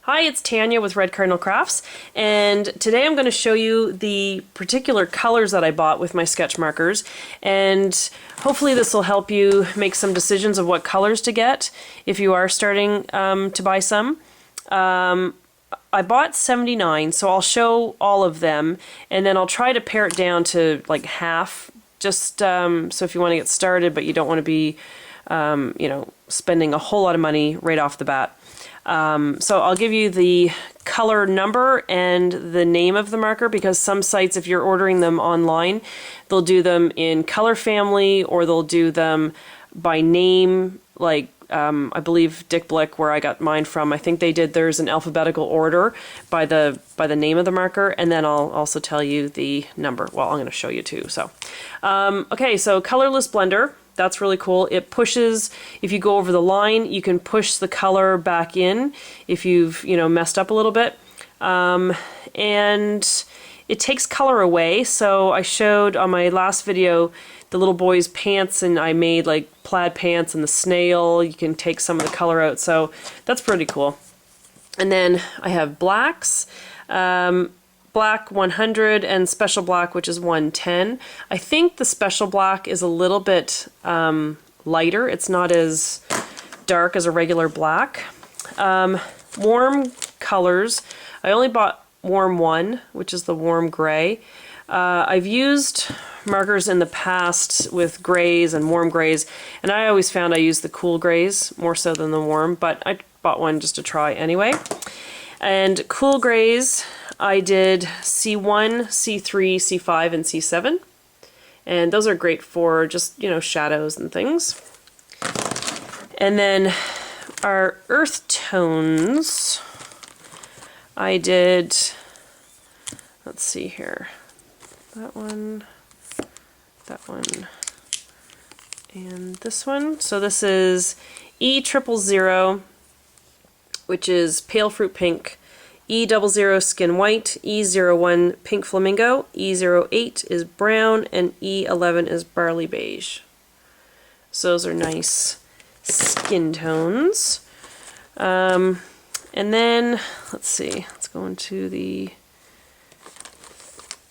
Hi, it's Tanya with Red Cardinal Crafts, and today I'm going to show you the particular colors that I bought with my sketch markers, and hopefully this will help you make some decisions of what colors to get if you are starting to buy some. I bought 79, so I'll show all of them, and then I'll try to pare it down to like half, just so if you want to get started but you don't want to be spending a whole lot of money right off the bat. So I'll give you the color number and the name of the marker, because some sites, if you're ordering them online, they'll do them in color family or they'll do them by name, like I believe Dick Blick, where I got mine from, I think they did theirs in alphabetical order by the name of the marker, and then I'll also tell you the number. Well, I'm going to show you too. So okay, so Colorless blender. That's really cool. It pushes, if you go over the line, you can push the color back in if you've, messed up a little bit. And it takes color away. So I showed on my last video the little boy's pants, and I made like plaid pants and the snail. You can take some of the color out. So that's pretty cool. And then I have blacks. Black 100 and special black, which is 110. I think the special black is a little bit lighter. It's not as dark as a regular black. Warm colors. I only bought warm 1, which is the warm gray. I've used markers in the past with grays and warm grays, and I always found I used the cool grays more so than the warm, but I bought one just to try anyway. And cool grays, I did C1, C3, C5, and C7. And those are great for just, shadows and things. And then our earth tones, I did, let's see here, that one, and this one. So this is E000, which is pale fruit pink, E00 skin white, E01 pink flamingo, E08 is brown, and E11 is barley beige. So those are nice skin tones. And then, let's see, let's go into the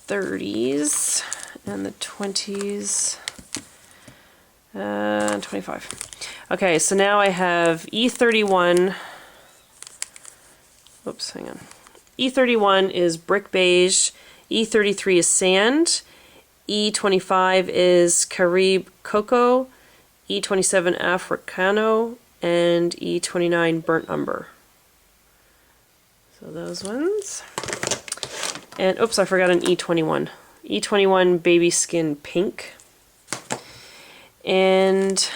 30s and the 20s, 25. Okay, so now I have E31. Oops, hang on. E31 is brick beige, E33 is sand, E25 is Caribe cocoa, E27 africano, and E29 burnt umber. So those ones. And oops, I forgot an E21. E21 baby skin pink. And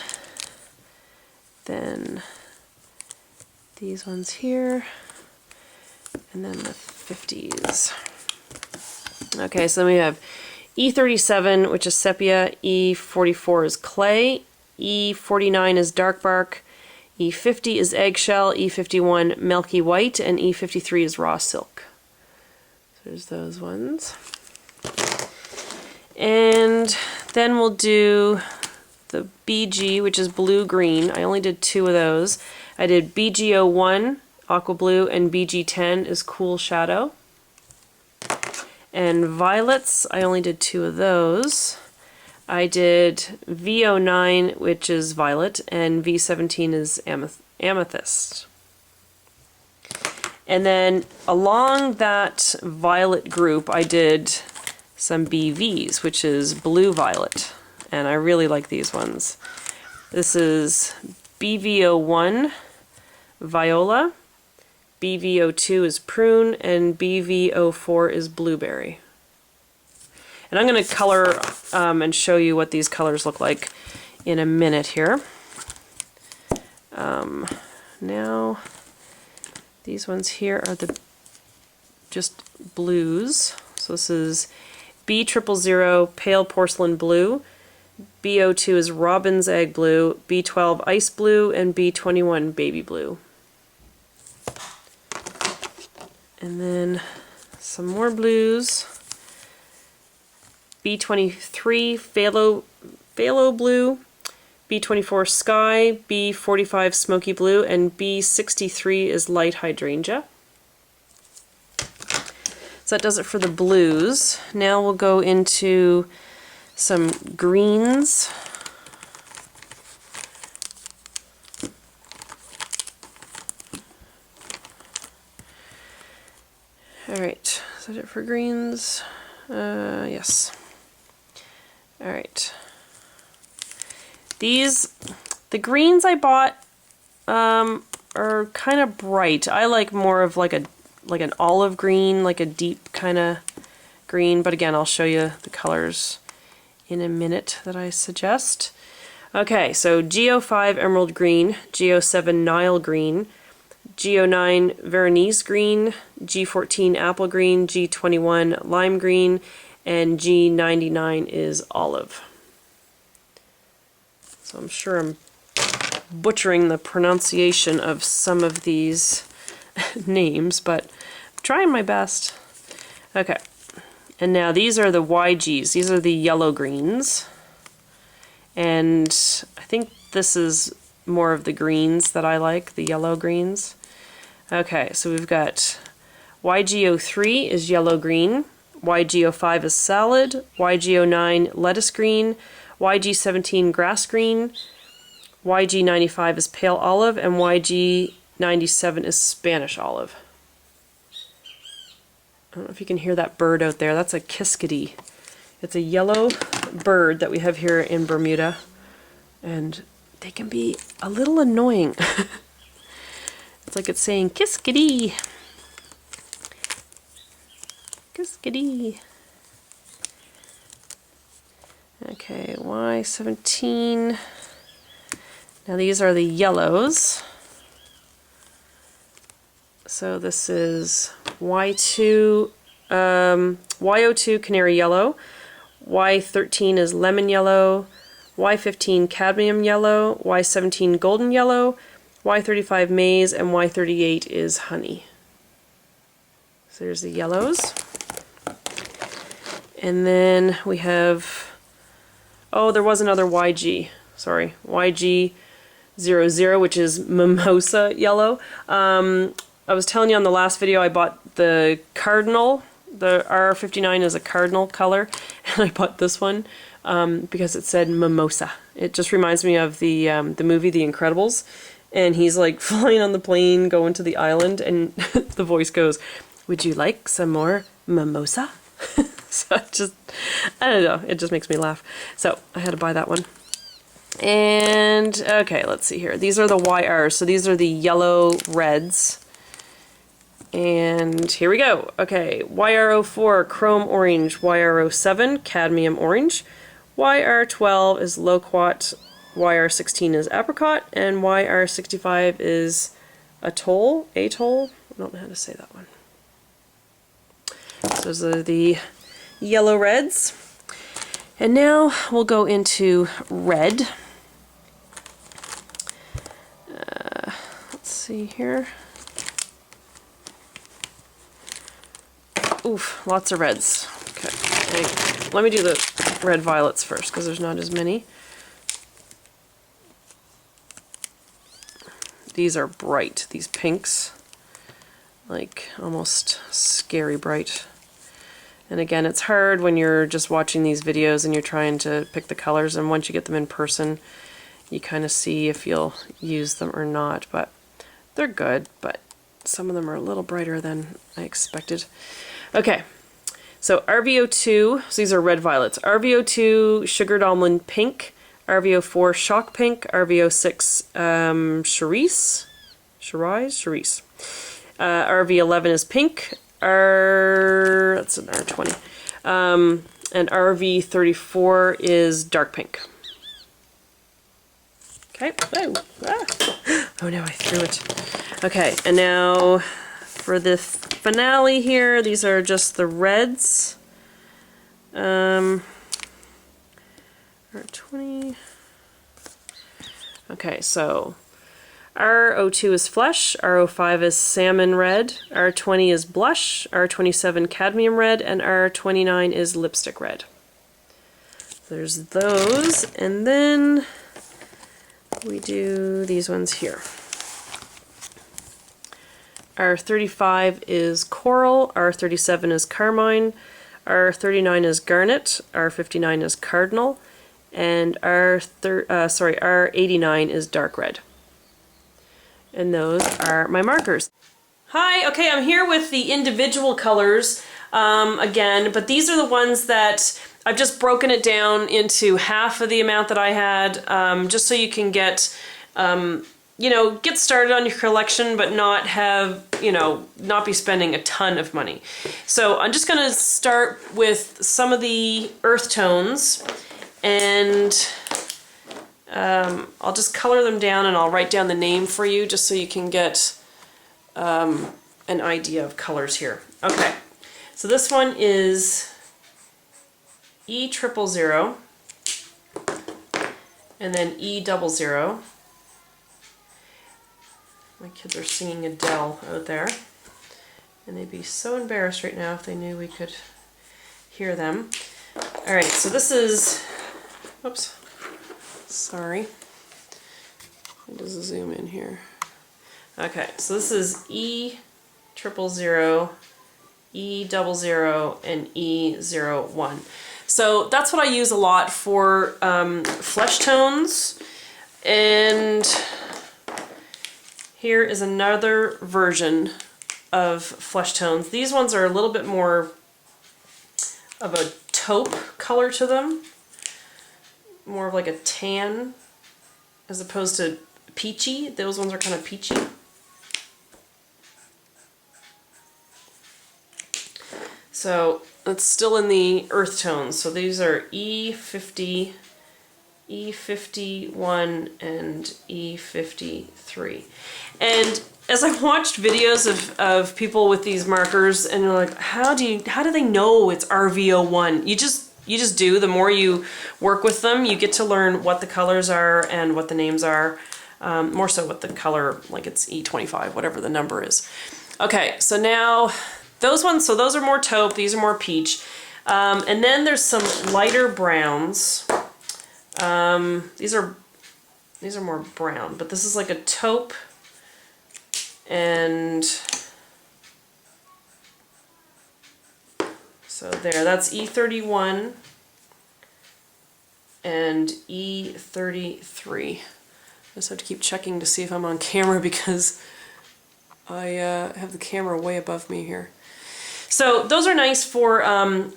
then these ones here. And then the 50s. Okay, so then we have E37, which is sepia, E44 is clay, E49 is dark bark, E50 is eggshell, E51 milky white, and E53 is raw silk. So there's those ones. And then we'll do the BG, which is blue-green. I only did 2 of those. I did BG01, aqua blue, and BG10 is cool shadow. And violets, I only did 2 of those. I did V09, which is violet, and V17 is amethyst. And then along that violet group, I did some BVs, which is blue violet, and I really like these ones. This is BV01 viola, BV02 is prune, and BV04 is blueberry. And I'm going to color and show you what these colors look like in a minute here. Now, these ones here are the just blues. So this is B000 pale porcelain blue, B02 is robin's egg blue, B12 ice blue, and B21 baby blue. And then some more blues. B23 phthalo blue, B24 sky, B45 smoky blue, and B63 is light hydrangea. So that does it for the blues. Now we'll go into some greens. Alright, is that it for greens? Yes. Alright. The greens I bought are kind of bright. I like more of like an olive green, like a deep kind of green, but again, I'll show you the colors in a minute that I suggest. Okay, so G05 Emerald Green, G07 Nile Green, G09 Veronese Green, G14 Apple Green, G21 Lime Green, and G99 is Olive. So I'm sure I'm butchering the pronunciation of some of these names, but I'm trying my best. Okay, and now these are the YGs. These are the yellow greens. And I think this is more of the greens that I like, the yellow greens. Okay, so we've got YG03 is yellow green, YG05 is salad, YG09 lettuce green, YG17 grass green, YG95 is pale olive, and YG97 is Spanish olive. I don't know if you can hear that bird out there. That's a kiskadee. It's a yellow bird that we have here in Bermuda, and they can be a little annoying. It's like it's saying kiskadee. Kiskadee. Okay, Y17. Now these are the yellows. So this is Y02 canary yellow, Y13 is lemon yellow, Y15 cadmium yellow, Y17 golden yellow, Y35 maize, and Y38 is honey. So there's the yellows. And then we have, oh, there was another YG, sorry, YG00, which is mimosa yellow. I was telling you on the last video I bought the cardinal. The R59 is a cardinal color, and I bought this one because it said mimosa. It just reminds me of the movie The Incredibles, and he's like flying on the plane going to the island, and the voice goes, "Would you like some more mimosa?" So I don't know, it just makes me laugh. So I had to buy that one. And okay, let's see here. These are the YRs, so these are the yellow reds. And here we go. Okay, YR04 chrome orange, YR07 cadmium orange, YR12 is loquat, YR16 is apricot, and YR65 is atoll. I don't know how to say that one. So those are the yellow reds. And now we'll go into red. Let's see here. Oof, lots of reds. Okay, let me do the red violets first because there's not as many. These are bright, these pinks. Like almost scary bright. And again, it's hard when you're just watching these videos and you're trying to pick the colors, and once you get them in person, you kind of see if you'll use them or not. But they're good, but some of them are a little brighter than I expected. Okay, so RV02, so these are red violets. RV02 Sugared Almond Pink, RV04 Shock Pink, RV06 Cherise. RV11 is pink, that's an R20, and RV34 is dark pink. Okay, oh no, I threw it. Okay, and now for the finale here, these are just the reds. R20. Okay, so R02 is flesh, R05 is salmon red, R20 is blush, R27 cadmium red, and R29 is lipstick red. There's those, and then we do these ones here. R35 is Coral, R37 is Carmine, R39 is Garnet, R59 is Cardinal, and R89 is Dark Red. And those are my markers. Hi, okay, I'm here with the individual colors again, but these are the ones that I've just broken it down into half of the amount that I had, just so you can get, you know, get started on your collection, but not have, you know, not be spending a ton of money. So I'm just gonna start with some of the earth tones, and I'll just color them down, and I'll write down the name for you just so you can get an idea of colors here. Okay, so this one is E000, and then E00. My kids are singing Adele out there, and they'd be so embarrassed right now if they knew we could hear them. Alright, so this is, oops, sorry. Let me just zoom in here. Okay, so this is E000, E00, and E01. So that's what I use a lot for flesh tones. And here is another version of flesh tones. These ones are a little bit more of a taupe color to them. More of like a tan as opposed to peachy. Those ones are kind of peachy. So it's still in the earth tones. So these are E50, E51, and E53. And as I watched videos of people with these markers, and they're like, how do they know it's RV01? You just do. The more you work with them, you get to learn what the colors are and what the names are. More so what the color, like it's E25, whatever the number is. Okay, so now those ones, so those are more taupe, these are more peach. And then there's some lighter browns. These are more brown, but this is like a taupe, and so there, that's E31 and E33. I just have to keep checking to see if I'm on camera because I have the camera way above me here. So those are nice for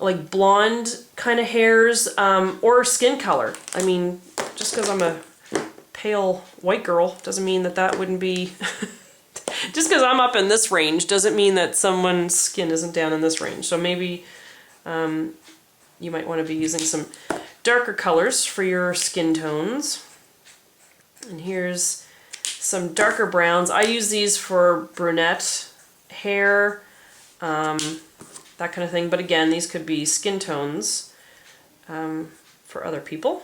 like blonde kind of hairs or skin color. I mean, just because I'm a pale white girl doesn't mean that that wouldn't be... Just because I'm up in this range doesn't mean that someone's skin isn't down in this range. So maybe you might want to be using some darker colors for your skin tones. And here's some darker browns. I use these for brunette hair, that kind of thing. But again, these could be skin tones for other people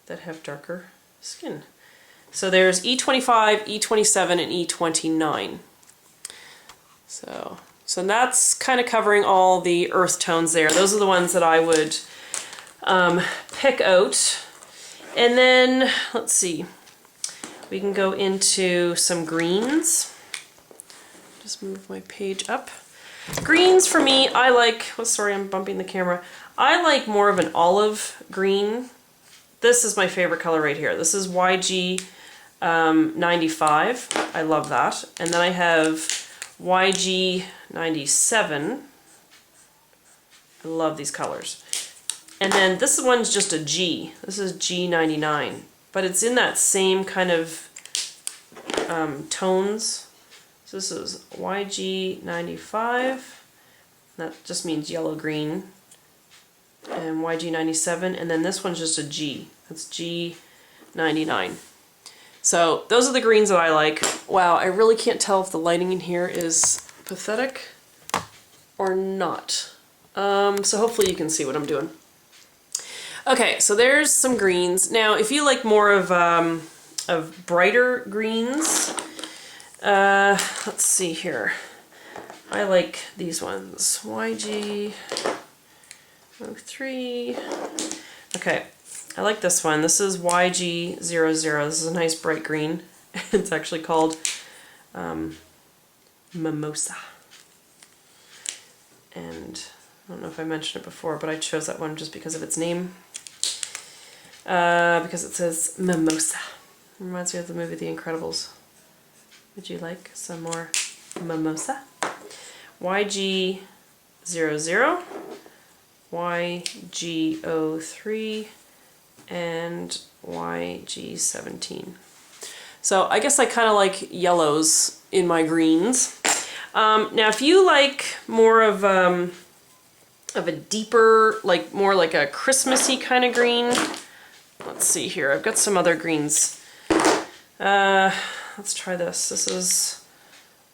that have darker skin. So there's E25, E27, and E29. So that's kind of covering all the earth tones there. Those are the ones that I would pick out. And then, let's see, we can go into some greens. Just move my page up. Greens for me, I like, oh sorry, I'm bumping the camera. I like more of an olive green. This is my favorite color right here. This is YG 95. I love that. And then I have YG 97. I love these colors. And then this one's just a G. This is G99. But it's in that same kind of tones. So this is YG 95. That just means yellow green. And YG 97. And then this one's just a G. That's G 99. So those are the greens that I like. Wow, I really can't tell if the lighting in here is pathetic or not. So hopefully you can see what I'm doing. Okay, so there's some greens. Now, if you like more of brighter greens, let's see here. I like these ones. YG 03. Okay. I like this one. This is YG00. This is a nice bright green. It's actually called Mimosa. And I don't know if I mentioned it before, but I chose that one just because of its name. Because it says Mimosa. Reminds me of the movie The Incredibles. Would you like some more Mimosa? YG00, YG03, and YG17. So I guess I kind of like yellows in my greens. Now if you like more of a deeper, like more like a Christmassy kind of green, let's see here, I've got some other greens. Let's try this. This is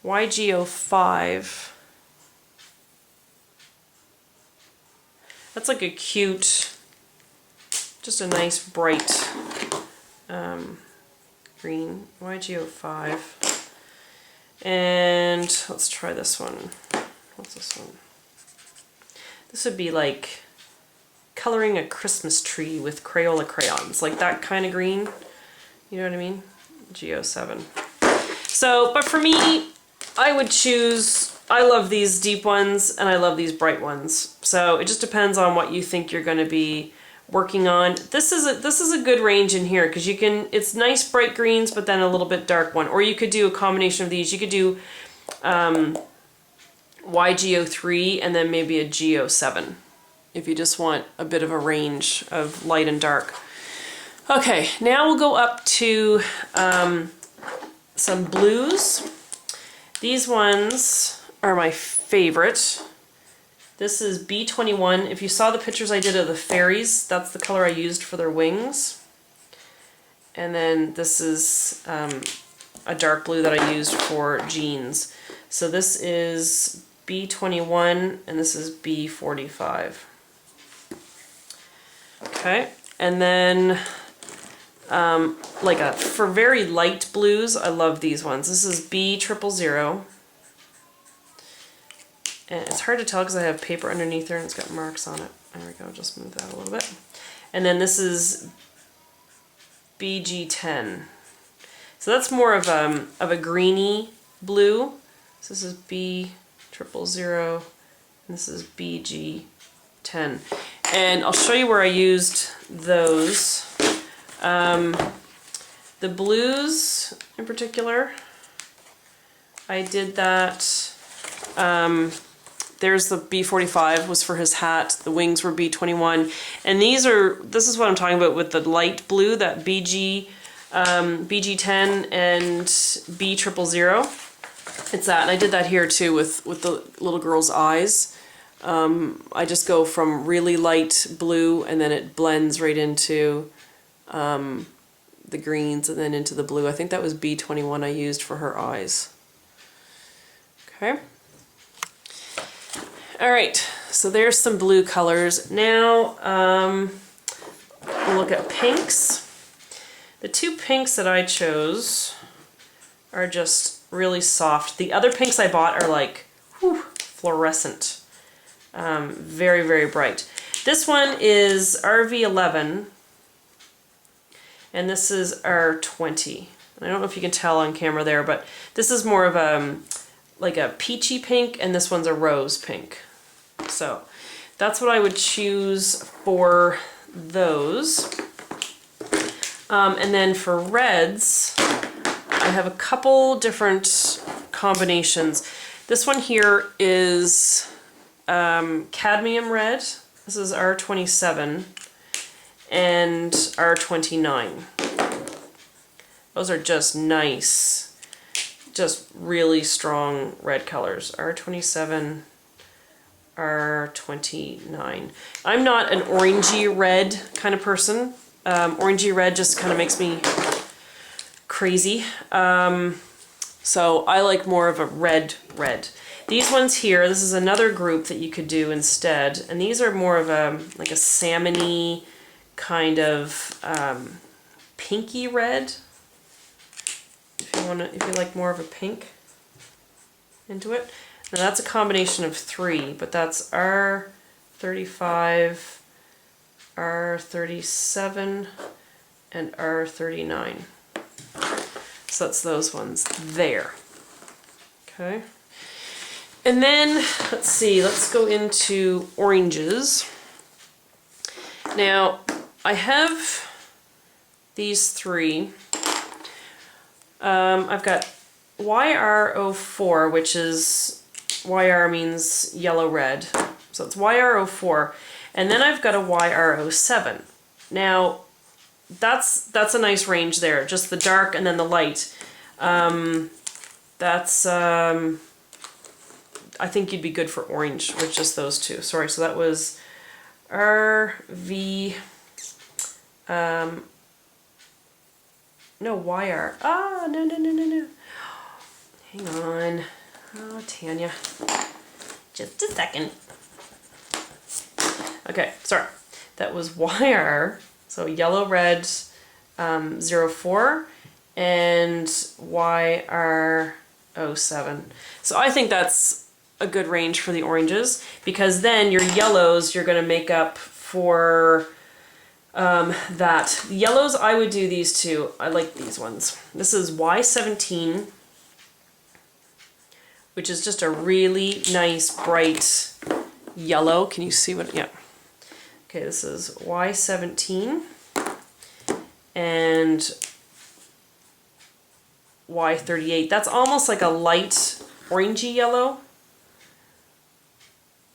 YG05. That's like a cute, just a nice bright green, YG05. And let's try this one. What's this one? This would be like coloring a Christmas tree with Crayola crayons, like that kind of green. You know what I mean? G07. So, but for me, I would choose, I love these deep ones and I love these bright ones. So it just depends on what you think you're going to be working on. This is a good range in here because you can, it's nice bright greens but then a little bit dark one. Or you could do a combination of these. You could do YG03 and then maybe a G07 if you just want a bit of a range of light and dark. Okay, now we'll go up to some blues. These ones are my favorite. This is B21. If you saw the pictures I did of the fairies, that's the color I used for their wings. And then this is a dark blue that I used for jeans. So this is B21 and this is B45. Okay, and then for very light blues, I love these ones. This is B000. And it's hard to tell because I have paper underneath there and it's got marks on it. There we go, just move that a little bit. And then this is BG10. So that's more of a greeny blue. So this is B000 and this is BG10. And I'll show you where I used those. The blues in particular, I did that. There's the B45 was for his hat. The wings were B21. And this is what I'm talking about with the light blue, that BG10 and B000. It's that, and I did that here too with the little girl's eyes. I just go from really light blue and then it blends right into the greens and then into the blue. I think that was B21 I used for her eyes. Okay. Alright, so there's some blue colors. Now we'll look at pinks. The two pinks that I chose are just really soft. The other pinks I bought are like fluorescent. Very, very bright. This one is RV11 and this is R20. I don't know if you can tell on camera there, but this is more of like a peachy pink and this one's a rose pink. So that's what I would choose for those. And then for reds, I have a couple different combinations. This one here is cadmium red. This is R27 and R29. Those are just nice, just really strong red colors. R27, R29. I'm not an orangey red kind of person. Orangey red just kind of makes me crazy. So I like more of a red. These ones here, this is another group that you could do instead, and these are more of like a salmon-y kind of pinky red. If you like more of a pink into it. Now that's a combination of three, but that's R35, R37, and R39. So that's those ones there. Okay. And then, let's see, let's go into oranges. Now, I have these three. I've got YR04, which is, YR means yellow-red. So it's YR04. And then I've got a YR07. Now, that's a nice range there, just the dark and then the light. I think you'd be good for orange with just those two. Sorry, so that was RV, no, YR. Ah, no. Hang on. Oh, Tanya. Just a second. Okay, sorry. That was YR, so yellow, red, 04, and YR07. So I think that's a good range for the oranges, because then your yellows you're going to make up for that. The yellows, I would do these two. I like these ones. This is Y17, which is just a really nice bright yellow. Can you see what? Yeah. Okay, this is Y17 and Y38. That's almost like a light orangey yellow.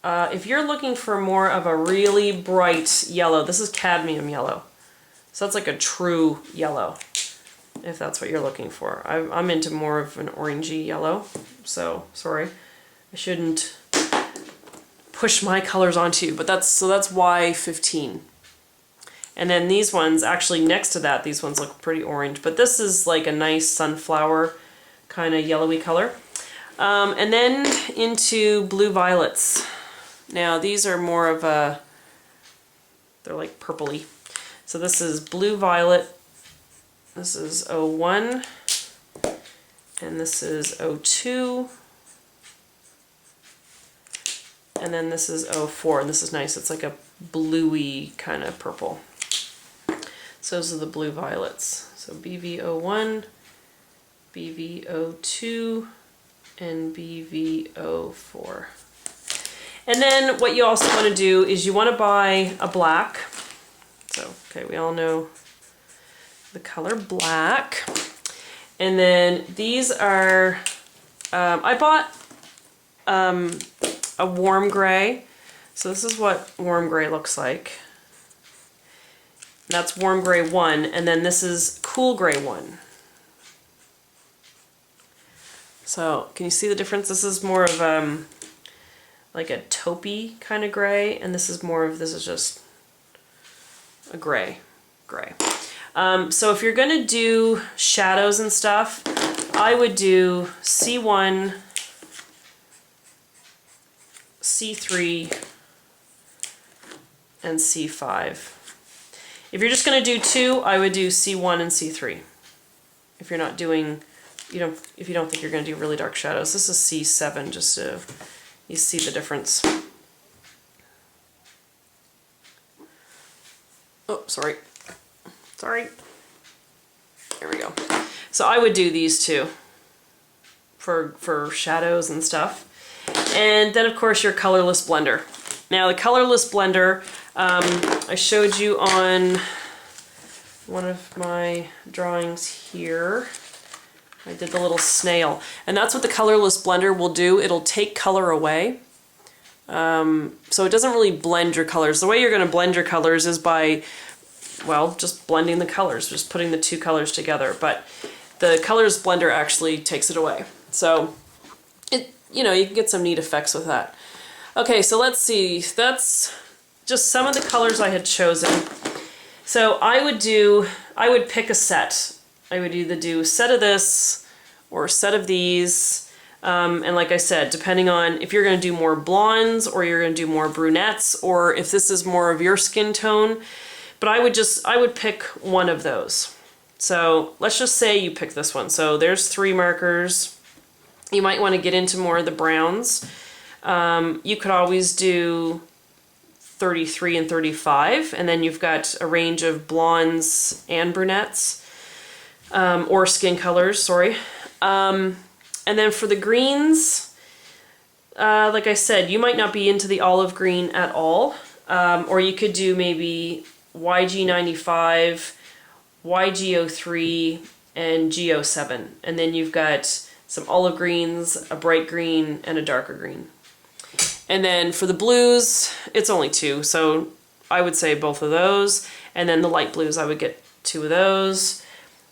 If you're looking for more of a really bright yellow, this is cadmium yellow. So that's like a true yellow, if that's what you're looking for. I'm into more of an orangey yellow, so sorry. I shouldn't push my colors onto you, but that's Y15. And then these ones, actually next to that, these ones look pretty orange, but this is like a nice sunflower kind of yellowy color. And then into blue violets. Now these are more of a, they're like purpley. So this is blue violet, this is 01, and this is 02, and then this is 04, and this is nice, it's like a bluey kind of purple. So those are the blue violets. So BV01, BV02, and BV04. And then what you also want to do is you want to buy a black. So, okay, we all know the color black. And then these are, I bought a warm gray. So this is what warm gray looks like. That's warm gray 1, and then this is cool gray 1. So, can you see the difference? This is more of like a taupey kind of gray, and this is more of, this is just a gray. So if you're gonna do shadows and stuff, I would do C1, C3, and C5. If you're just gonna do 2, I would do C1 and C3. If you're not doing, if you don't think you're gonna do really dark shadows. This is C7, just so you see the difference. Oh, sorry. There we go. So I would do these two for shadows and stuff. And then of course your colorless blender. Now the colorless blender, I showed you on one of my drawings here. I did the little snail, and that's what the colorless blender will do. It'll take color away. So it doesn't really blend your colors. The way you're going to blend your colors is by, well, just blending the colors, just putting the two colors together. But the colors blender actually takes it away. So you can get some neat effects with that. Okay, so let's see. That's just some of the colors I had chosen. So I would pick a set. I would either do a set of this or a set of these. And like I said, depending on if you're going to do more blondes or you're going to do more brunettes, or if this is more of your skin tone. But I would pick one of those. So let's just say you pick this one. So there's 3 markers. You might want to get into more of the browns. You could always do 33 and 35, and then you've got a range of blondes and brunettes. Or skin colors, sorry. And then for the greens, like I said, you might not be into the olive green at all, or you could do maybe YG95, YG03, and G07, and then you've got some olive greens, a bright green, and a darker green. And then for the blues, it's only 2, so I would say both of those, and then the light blues, I would get 2 of those.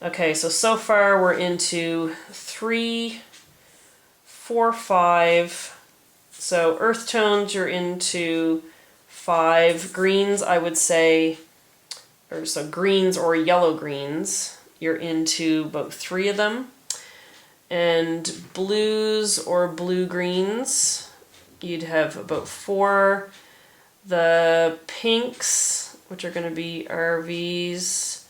Okay, so far we're into 3, 4, 5. So earth tones, you're into 5. Greens, I would say, or so greens or yellow greens, you're into about 3 of them. And blues or blue greens, you'd have about 4. The pinks, which are going to be RVs/R,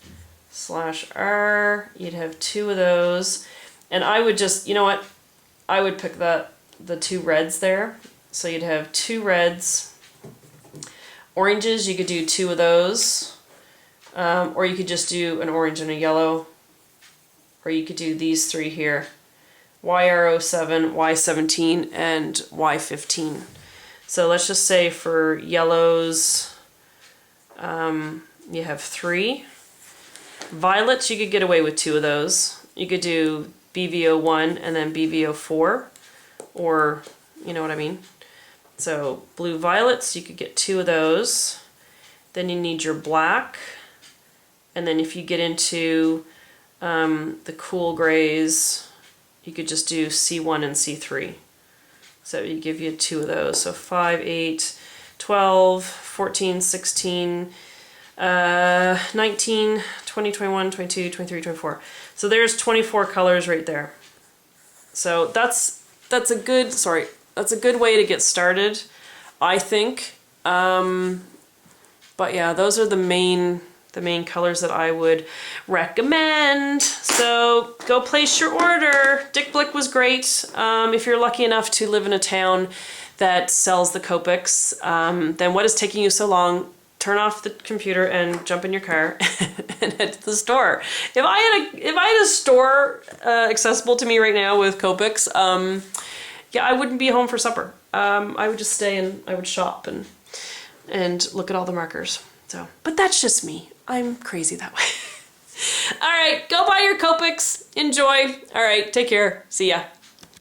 you'd have 2 of those. And I would just, you know what, I would pick the 2 reds there. So you'd have 2 reds. Oranges, you could do 2 of those. Or you could just do an orange and a yellow. Or you could do these 3 here. YR07, Y17, and Y15. So let's just say for yellows, you have 3. Violets, you could get away with 2 of those. You could do BV01 and then BV04, or you know what I mean. So blue violets, you could get 2 of those. Then you need your black, and then if you get into the cool grays, you could just do C1 and C3. So you give you 2 of those. So 5, 8, 12, 14, 16, 19, 20, 21, 22, 23, 24. So there's 24 colors right there. So that's a good, that's a good way to get started, I think. But yeah, those are the main colors that I would recommend. So go place your order. Dick Blick was great. If you're lucky enough to live in a town that sells the Copics, then what is taking you so long? Turn off the computer and jump in your car and head to the store. If I had a store accessible to me right now with Copics, yeah, I wouldn't be home for supper. I would just stay and I would shop and look at all the markers. So, but that's just me. I'm crazy that way. All right, go buy your Copics. Enjoy. All right, take care. See ya.